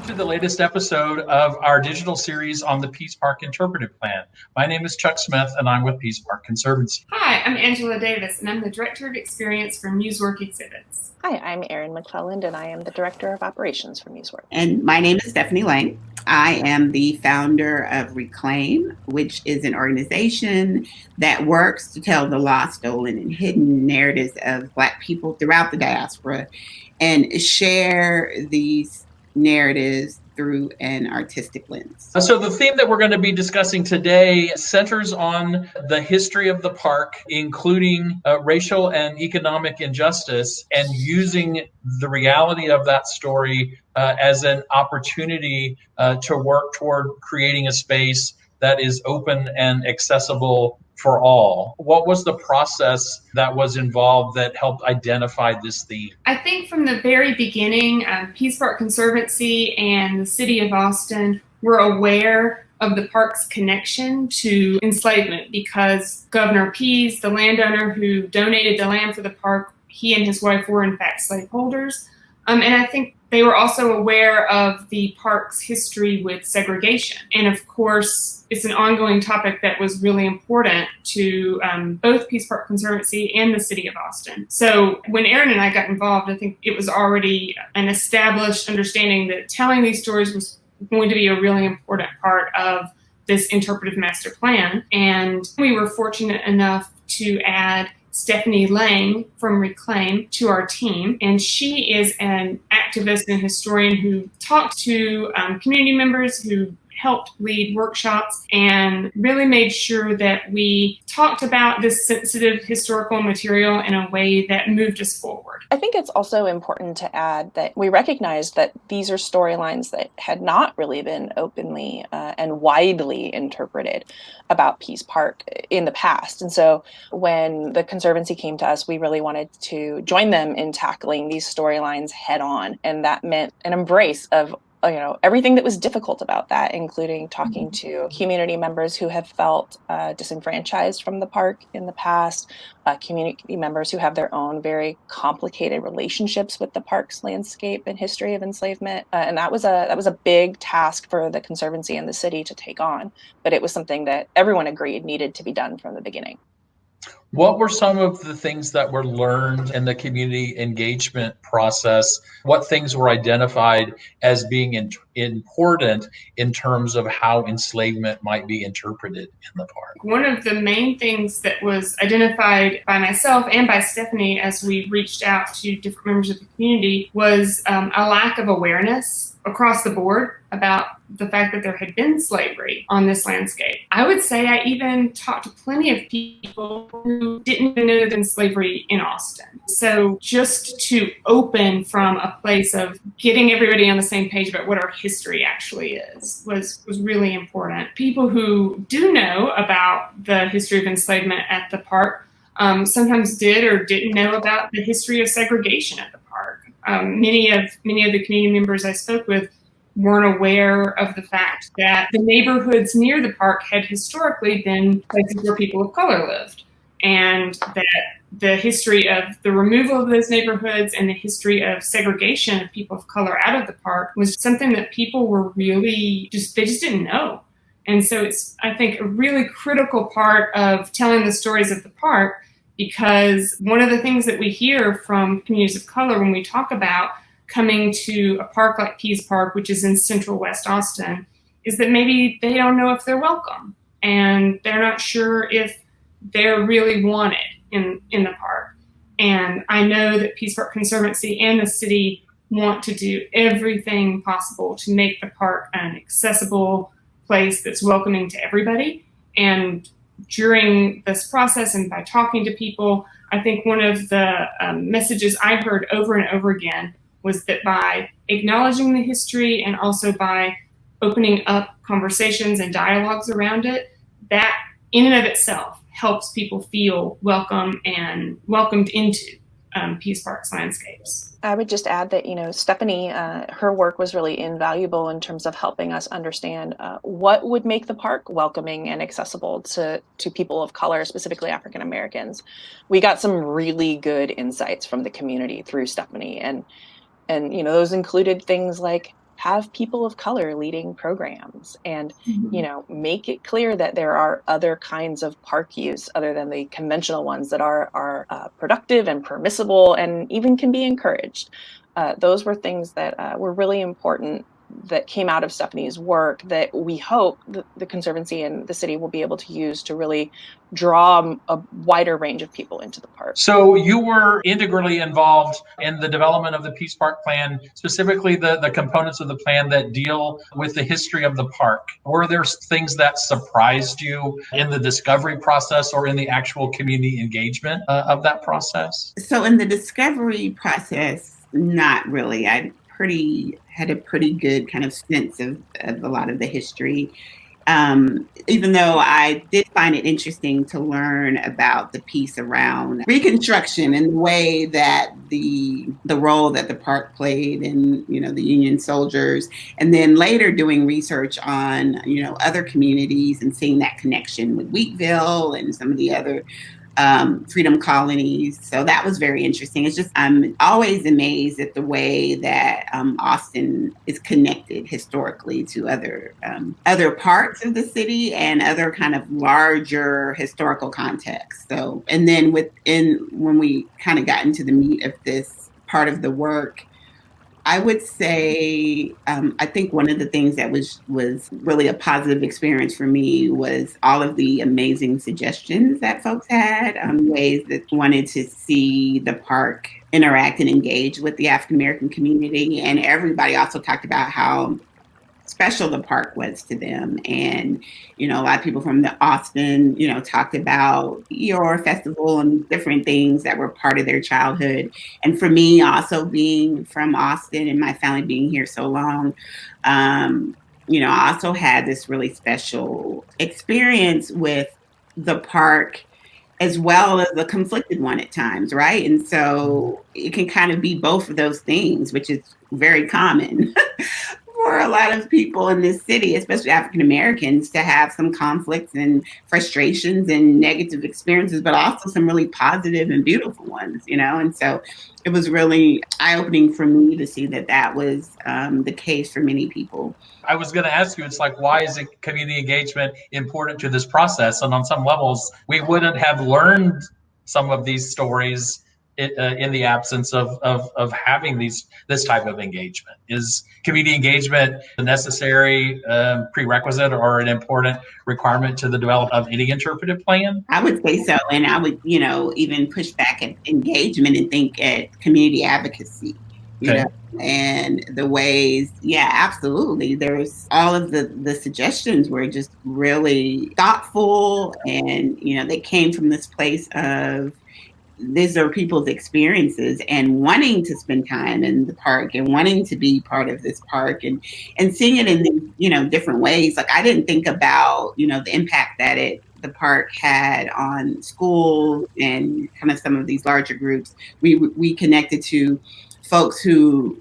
to the latest episode of our digital series on the Pease Park Interpretive Plan. My name is Chuck Smith, and I'm with Pease Park Conservancy. Hi, I'm Angela Davis, and I'm the Director of Experience for MuseWork Exhibits. Hi, I'm Erin McClelland, and I am the Director of Operations for MuseWork. And my name is Stephanie Lang. I am the founder of Reclaim, which is an organization that works to tell the lost, stolen, and hidden narratives of Black people throughout the diaspora and share these narratives through an artistic lens. So the theme that we're going to be discussing today centers on the history of the park, including racial and economic injustice, and using the reality of that story as an opportunity to work toward creating a space that is open and accessible for all. What was the process that was involved that helped identify this theme? I think from the very beginning, Pease Park Conservancy and the City of Austin were aware of the park's connection to enslavement because Governor Pease, the landowner who donated the land for the park, he and his wife were in fact slaveholders. And I think they were also aware of the park's history with segregation. And of course, it's an ongoing topic that was really important to both Pease Park Conservancy and the City of Austin. So when Erin and I got involved, I think it was already an established understanding that telling these stories was going to be a really important part of this interpretive master plan. And we were fortunate enough to add Stephanie Lang from Reclaim to our team. And she is an activist and historian who talked to community members, who helped lead workshops, and really made sure that we talked about this sensitive historical material in a way that moved us forward. I think it's also important to add that we recognize that these are storylines that had not really been openly and widely interpreted about Pease Park in the past. And so when the Conservancy came to us, we really wanted to join them in tackling these storylines head on. And that meant an embrace of everything that was difficult about that, including talking to community members who have felt disenfranchised from the park in the past, community members who have their own very complicated relationships with the park's landscape and history of enslavement. And that was a big task for the Conservancy and the city to take on. But it was something that everyone agreed needed to be done from the beginning. What were some of the things that were learned in the community engagement process? What things were identified as being important in terms of how enslavement might be interpreted in the park? One of the main things that was identified by myself and by Stephanie as we reached out to different members of the community was a lack of awareness across the board about the fact that there had been slavery on this landscape. I would say I even talked to plenty of people who didn't even know there had been slavery in Austin. So just to open from a place of getting everybody on the same page about what our history actually is was really important. People who do know about the history of enslavement at the park sometimes did or didn't know about the history of segregation at the park. Many of the community members I spoke with weren't aware of the fact that the neighborhoods near the park had historically been places where people of color lived, and that the history of the removal of those neighborhoods and the history of segregation of people of color out of the park was something that people were really they just didn't know. And so it's, I think, a really critical part of telling the stories of the park, because one of the things that we hear from communities of color when we talk about coming to a park like Pease Park, which is in Central West Austin, is that maybe they don't know if they're welcome, and they're not sure if they're really wanted in the park. And I know that Pease Park Conservancy and the city want to do everything possible to make the park an accessible place that's welcoming to everybody. And during this process and by talking to people, I think one of the messages I heard over and over again was that by acknowledging the history and also by opening up conversations and dialogues around it, that in and of itself helps people feel welcome and welcomed into Pease Park's landscapes. I would just add that, Stephanie, her work was really invaluable in terms of helping us understand what would make the park welcoming and accessible to people of color, specifically African Americans. We got some really good insights from the community through Stephanie, and those included things like have people of color leading programs and, make it clear that there are other kinds of park use other than the conventional ones that are productive and permissible and even can be encouraged. Those were things that were really important that came out of Stephanie's work that we hope the Conservancy and the city will be able to use to really draw a wider range of people into the park. So you were integrally involved in the development of the Pease Park plan, specifically the components of the plan that deal with the history of the park. Were there things that surprised you in the discovery process or in the actual community engagement of that process? So in the discovery process, not really. I had a pretty good kind of sense of a lot of the history. Even though I did find it interesting to learn about the piece around Reconstruction and the way that the role that the park played in, the Union soldiers, and then later doing research on, other communities and seeing that connection with Wheatville and some of the other freedom colonies. So that was very interesting. It's just, I'm always amazed at the way that Austin is connected historically to other parts of the city and other kind of larger historical contexts. So, and then when we kind of got into the meat of this part of the work, I would say, I think one of the things that was really a positive experience for me was all of the amazing suggestions that folks had, ways that wanted to see the park interact and engage with the African American community. And everybody also talked about how special the park was to them. And, a lot of people from the Austin, talked about your festival and different things that were part of their childhood. And for me, also being from Austin and my family being here so long, I also had this really special experience with the park as well as a conflicted one at times, right? And so it can kind of be both of those things, which is very common for a lot of people in this city, especially African Americans, to have some conflicts and frustrations and negative experiences, but also some really positive and beautiful ones, And so it was really eye-opening for me to see that was the case for many people. I was going to ask you, it's like, why is community engagement important to this process? And on some levels, we wouldn't have learned some of these stories in the absence of having this type of engagement. Is community engagement a necessary prerequisite or an important requirement to the development of any interpretive plan? I would say so. And I would, even push back at engagement and think at community advocacy, and the ways, absolutely. There's all of the suggestions were just really thoughtful, and, they came from this place of, these are people's experiences and wanting to spend time in the park and wanting to be part of this park and seeing it in different ways. Like, I didn't think about, the impact that the park had on schools and kind of some of these larger groups. We connected to folks who,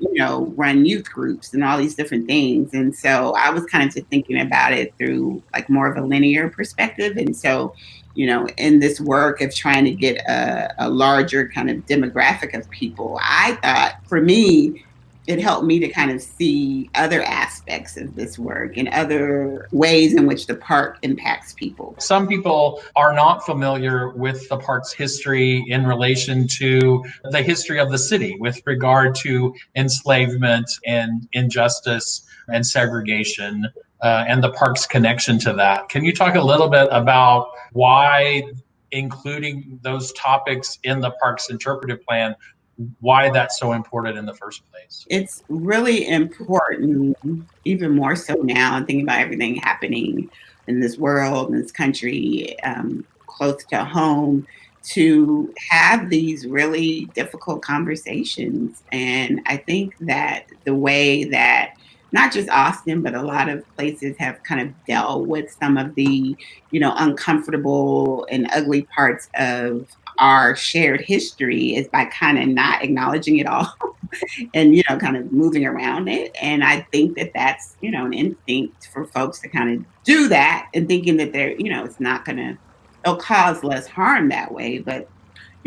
run youth groups and all these different things. And so I was kind of just thinking about it through like more of a linear perspective. And so, in this work of trying to get a larger kind of demographic of people, I thought for me, it helped me to kind of see other aspects of this work and other ways in which the park impacts people. Some people are not familiar with the park's history in relation to the history of the city with regard to enslavement and injustice and segregation. And the park's connection to that. Can you talk a little bit about why including those topics in the park's interpretive plan, why that's so important in the first place? It's really important, even more so now, and thinking about everything happening in this world, in this country, close to home, to have these really difficult conversations. And I think that the way that not just Austin, but a lot of places have kind of dealt with some of the, uncomfortable and ugly parts of our shared history is by kind of not acknowledging it all and, kind of moving around it. And I think that that's, an instinct for folks to kind of do that and thinking that they're, it's not going to, it'll cause less harm that way. But,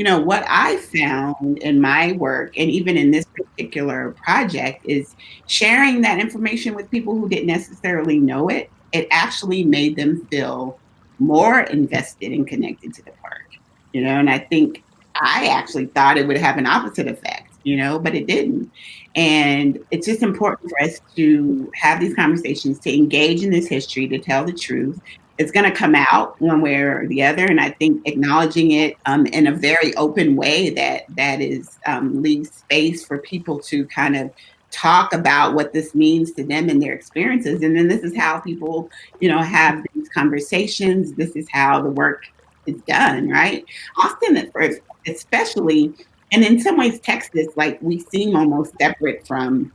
what I found in my work and even in this particular project is sharing that information with people who didn't necessarily know it. It actually made them feel more invested and connected to the park, and I think I actually thought it would have an opposite effect, but it didn't. And it's just important for us to have these conversations, to engage in this history, to tell the truth. It's going to come out one way or the other, and I think acknowledging it in a very open way that is leaves space for people to kind of talk about what this means to them and their experiences. And then this is how people, have these conversations. This is how the work is done, right? Austin at first, especially, and in some ways, Texas, like we seem almost separate from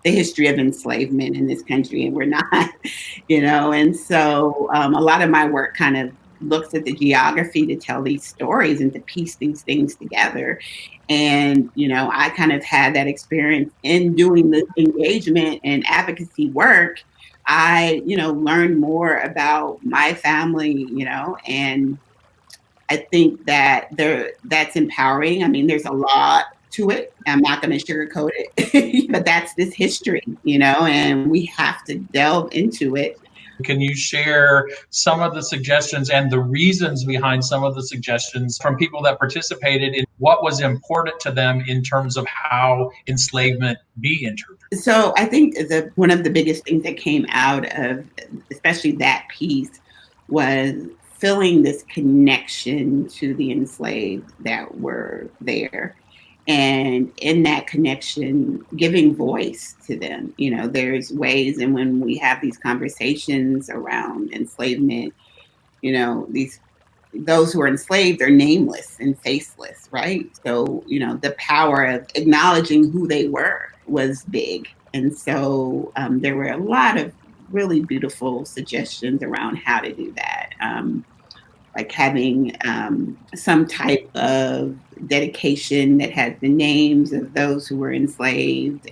the history of enslavement in this country, and we're not, And so a lot of my work kind of looks at the geography to tell these stories and to piece these things together. And, I kind of had that experience in doing the engagement and advocacy work. I, learned more about my family, and I think that's empowering. I mean, there's a lot to it. I'm not going to sugarcoat it, but that's this history, and we have to delve into it. Can you share some of the suggestions and the reasons behind some of the suggestions from people that participated in what was important to them in terms of how enslavement be interpreted? So I think one of the biggest things that came out of especially that piece was feeling this connection to the enslaved that were there. And in that connection, giving voice to them. There's ways, and when we have these conversations around enslavement, those who are enslaved are nameless and faceless, right? So, the power of acknowledging who they were was big. And so there were a lot of really beautiful suggestions around how to do that. Like having some type of dedication that had the names of those who were enslaved.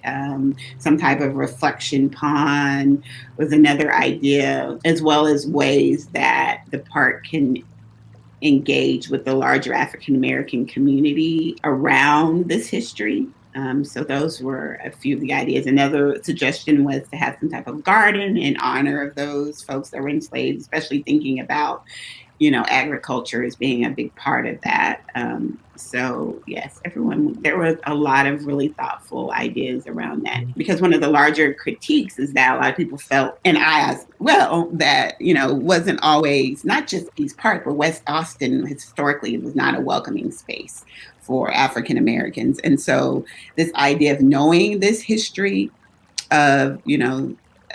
Some type of reflection pond was another idea, as well as ways that the park can engage with the larger African American community around this history. So those were a few of the ideas. Another suggestion was to have some type of garden in honor of those folks that were enslaved, especially thinking about agriculture as being a big part of that. So yes, there was a lot of really thoughtful ideas around that, because one of the larger critiques is that a lot of people felt, and I as well, that, wasn't always, not just Pease Park, but West Austin historically was not a welcoming space for African Americans. And so this idea of knowing this history of,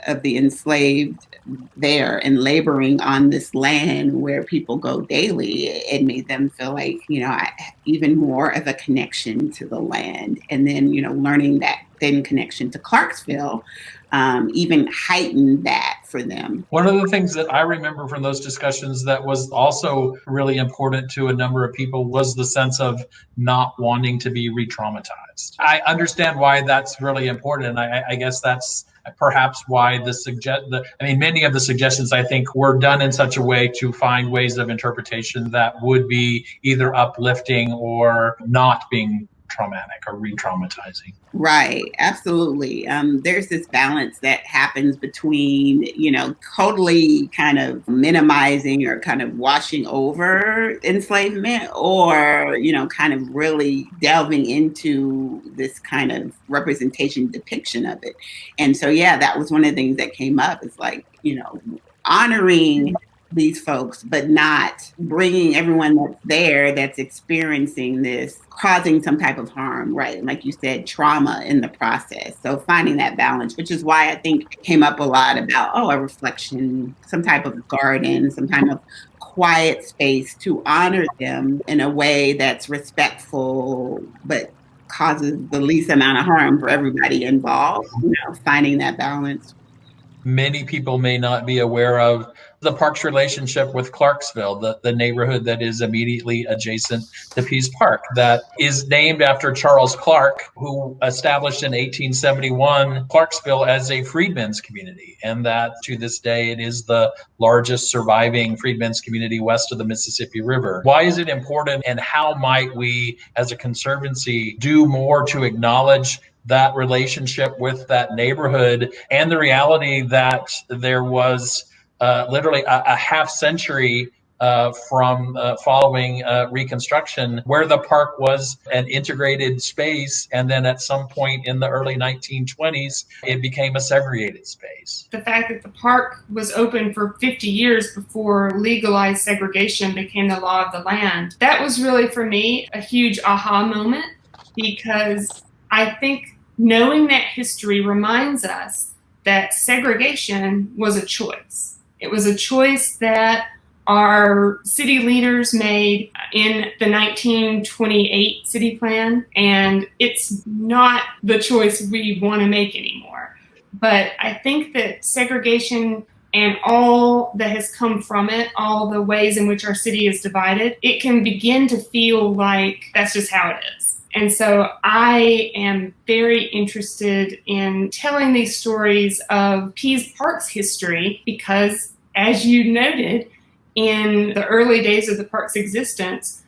of the enslaved there and laboring on this land where people go daily, it made them feel like, even more of a connection to the land. And then, learning that thin connection to Clarksville even heightened that for them. One of the things that I remember from those discussions that was also really important to a number of people was the sense of not wanting to be re-traumatized. I understand why that's really important, and I guess that's perhaps why many of the suggestions I think were done in such a way to find ways of interpretation that would be either uplifting or not being traumatic or re-traumatizing. Right, absolutely. There's this balance that happens between, totally kind of minimizing or kind of washing over enslavement, or, kind of really delving into this kind of representation depiction of it. And so, yeah, that was one of the things that came up. It's like, honoring these folks, but not bringing everyone that's there that's experiencing this, causing some type of harm, right? And like you said, trauma in the process. So finding that balance, which is why I think it came up a lot about, a reflection, some type of garden, some kind of quiet space to honor them in a way that's respectful, but causes the least amount of harm for everybody involved, finding that balance. many people may not be aware of the park's relationship with Clarksville, the neighborhood that is immediately adjacent to Pease Park, that is named after Charles Clark, who established in 1871 Clarksville as a freedmen's community, and that to this day it is the largest surviving freedmen's community west of the Mississippi River. Why is it important, and how might we as a conservancy do more to acknowledge that relationship with that neighborhood and the reality that there was literally a half century from following Reconstruction, where the park was an integrated space, and then at some point in the early 1920s, it became a segregated space. The fact that the park was open for 50 years before legalized segregation became the law of the land, that was really, for me, a huge aha moment, because I think knowing that history reminds us that segregation was a choice. It was a choice that our city leaders made in the 1928 city plan, and it's not the choice we want to make anymore. But I think that segregation and all that has come from it, all the ways in which our city is divided, it can begin to feel like that's just how it is. And so I am very interested in telling these stories of Pease Park's history because, as you noted, in the early days of the park's existence,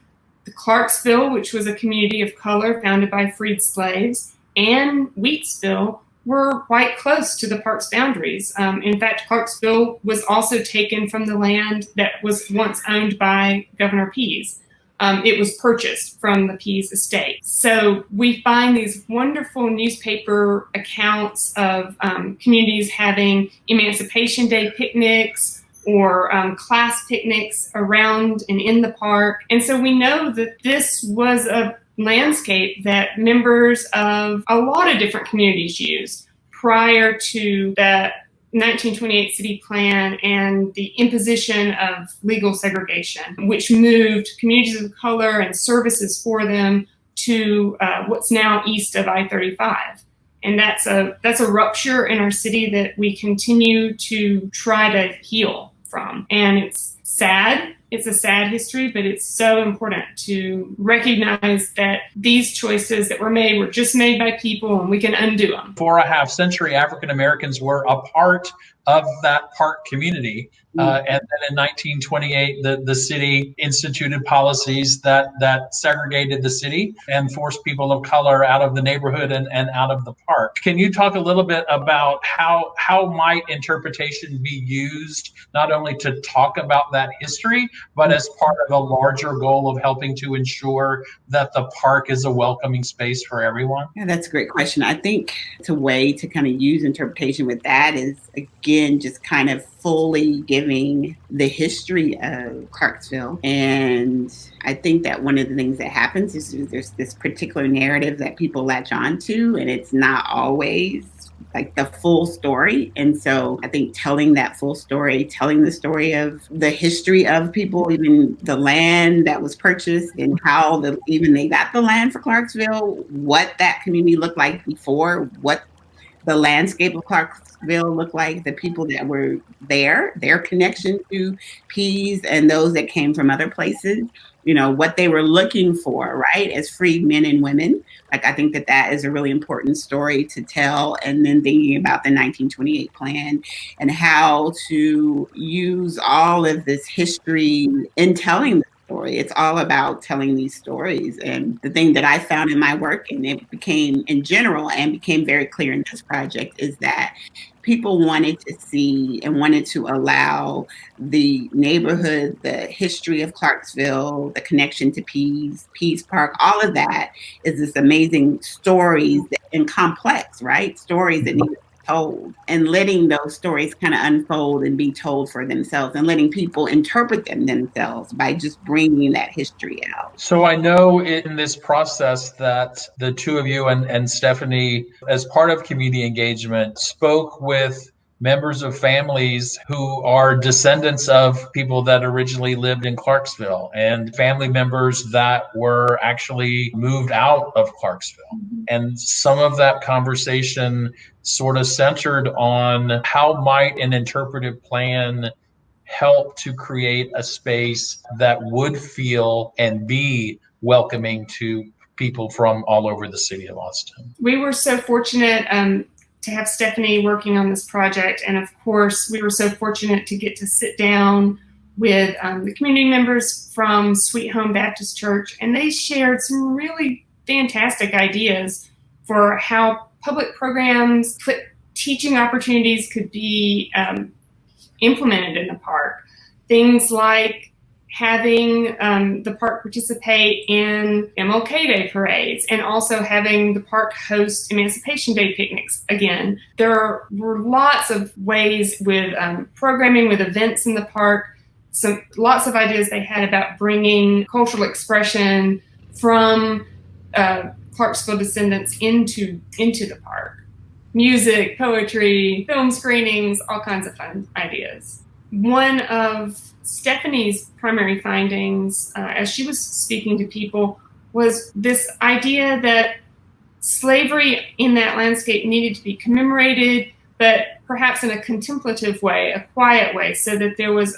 the Clarksville, which was a community of color founded by freed slaves, and Wheatsville were quite close to the park's boundaries. In fact, Clarksville was also taken from the land that was once owned by Governor Pease. It was purchased from the Pease estate. So we find these wonderful newspaper accounts of communities having Emancipation Day picnics or class picnics around and in the park. And so we know that this was a landscape that members of a lot of different communities used prior to that 1928 city plan and the imposition of legal segregation, which moved communities of color and services for them to what's now east of I-35. And that's a rupture in our city that we continue to try to heal from. And it's sad. It's a sad history, but it's so important to recognize that these choices that were made were just made by people, and we can undo them. For a half century, African Americans were a part of that park community. And then in 1928, the city instituted policies that segregated the city and forced people of color out of the neighborhood and out of the park. Can you talk a little bit about how might interpretation be used not only to talk about that history, but as part of a larger goal of helping to ensure that the park is a welcoming space for everyone? Yeah, that's a great question. I think it's a way to kind of use interpretation with that is, again, just kind of fully giving the history of Clarksville. And I think that one of the things that happens is there's this particular narrative that people latch on to, and it's not always like the full story. And so I think telling that full story, telling the story of the history of people, even the land that was purchased and how even they got the land for Clarksville, what that community looked like before, what the landscape of Clarksville looked like, the people that were there, their connection to Pease and those that came from other places, what they were looking for, right, as freed men and women. Like, I think that is a really important story to tell. And then thinking about the 1928 plan and how to use all of this history in telling the story. It's all about telling these stories. And the thing that I found in my work, and it became in general and became very clear in this project, is that people wanted to see and wanted to allow the neighborhood, the history of Clarksville, the connection to Pease Park, all of that is this amazing stories and complex, right? Stories that need to be told, and letting those stories kind of unfold and be told for themselves, and letting people interpret them themselves by just bringing that history out. So I know in this process that the two of you and Stephanie, as part of community engagement, spoke with members of families who are descendants of people that originally lived in Clarksville and family members that were actually moved out of Clarksville. And some of that conversation sort of centered on how might an interpretive plan help to create a space that would feel and be welcoming to people from all over the city of Austin. We were so fortunate to have Stephanie working on this project. And of course, we were so fortunate to get to sit down with the community members from Sweet Home Baptist Church. And they shared some really fantastic ideas for how public programs, teaching opportunities could be implemented in the park. Things like having the park participate in MLK Day parades and also having the park host Emancipation Day picnics again. There were lots of ways with programming, with events in the park, lots of ideas they had about bringing cultural expression from Clarksville descendants into the park. Music, poetry, film screenings, all kinds of fun ideas. One of Stephanie's primary findings as she was speaking to people was this idea that slavery in that landscape needed to be commemorated, but perhaps in a contemplative way, a quiet way, so that there was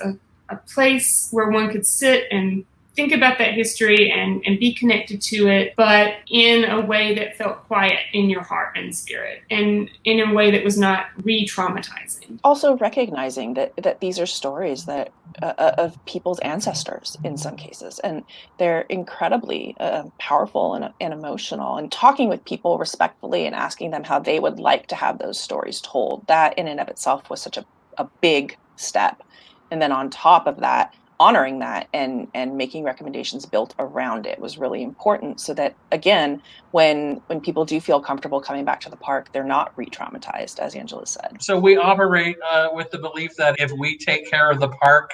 a place where one could sit and think about that history and be connected to it, but in a way that felt quiet in your heart and spirit, and in a way that was not re-traumatizing. Also recognizing that these are stories that of people's ancestors in some cases, and they're incredibly powerful and emotional, and talking with people respectfully and asking them how they would like to have those stories told. That in and of itself was such a big step. And then on top of that, honoring that and making recommendations built around it was really important, so that, again, when people do feel comfortable coming back to the park, they're not re-traumatized, as Angela said. So we operate with the belief that if we take care of the park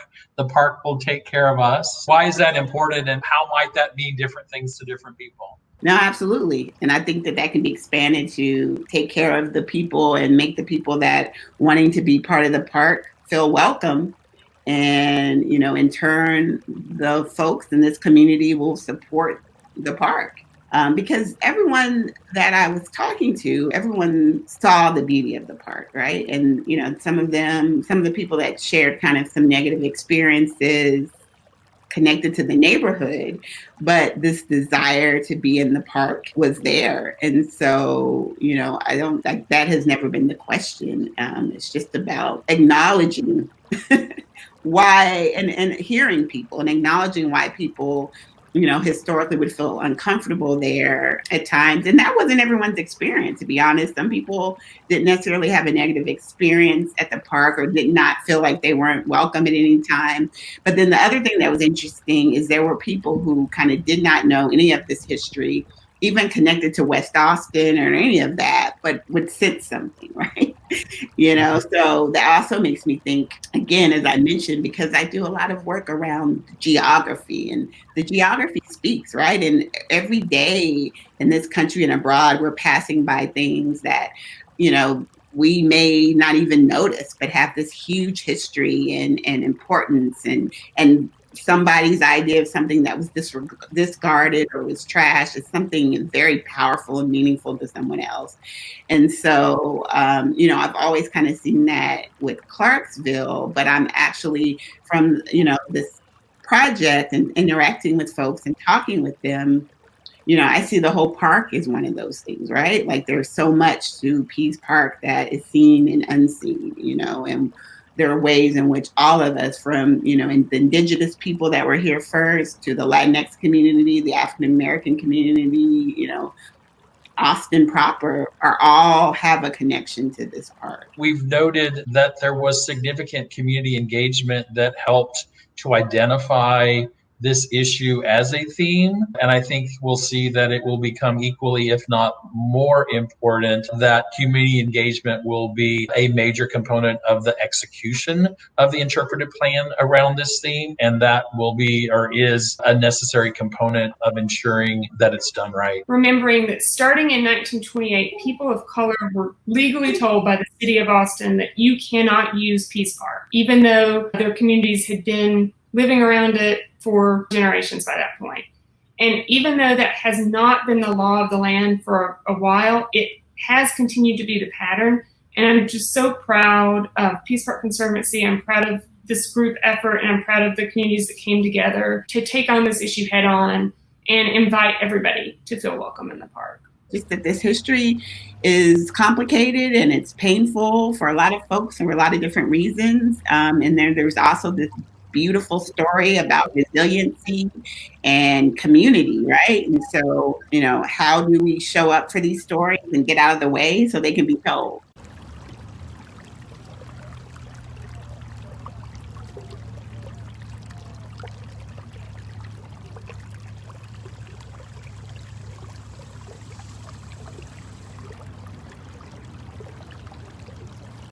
will take care of us. Why is that important, and how might that mean different things to different people? No, absolutely. And I think that can be expanded to take care of the people and make the people that wanting to be part of the park feel welcome. And, in turn, the folks in this community will support the park. Because everyone that I was talking to, everyone saw the beauty of the park, right? And, some of the people that shared kind of some negative experiences connected to the neighborhood, but this desire to be in the park was there. And so, I don't like that has never been the question. It's just about acknowledging why and hearing people and acknowledging why people, historically would feel uncomfortable there at times. And that wasn't everyone's experience, to be honest. Some people didn't necessarily have a negative experience at the park or did not feel like they weren't welcome at any time. But then the other thing that was interesting is there were people who kind of did not know any of this history, even connected to West Austin or any of that, but would sense something, right? So that also makes me think, again, as I mentioned, because I do a lot of work around geography, and the geography speaks, right? And every day in this country and abroad, we're passing by things that, we may not even notice, but have this huge history and importance and somebody's idea of something that was discarded or was trashed is something very powerful and meaningful to someone else. And so, I've always kind of seen that with Clarksville, but I'm actually from, this project and interacting with folks and talking with them, I see the whole park as one of those things, right? Like there's so much to Pease Park that is seen and unseen, and there are ways in which all of us, from, the indigenous people that were here first to the Latinx community, the African American community, Austin proper, all have a connection to this park. We've noted that there was significant community engagement that helped to identify this issue as a theme. And I think we'll see that it will become equally, if not more important, that community engagement will be a major component of the execution of the interpretive plan around this theme. And that will be, or is, a necessary component of ensuring that it's done right. Remembering that starting in 1928, people of color were legally told by the city of Austin that you cannot use Pease Park, even though their communities had been living around it for generations by that point. And even though that has not been the law of the land for a while, it has continued to be the pattern. And I'm just so proud of Pease Park Conservancy. I'm proud of this group effort, and I'm proud of the communities that came together to take on this issue head on and invite everybody to feel welcome in the park. Just that this history is complicated and it's painful for a lot of folks for a lot of different reasons. And there's also this beautiful story about resiliency and community, right? And so, how do we show up for these stories and get out of the way so they can be told?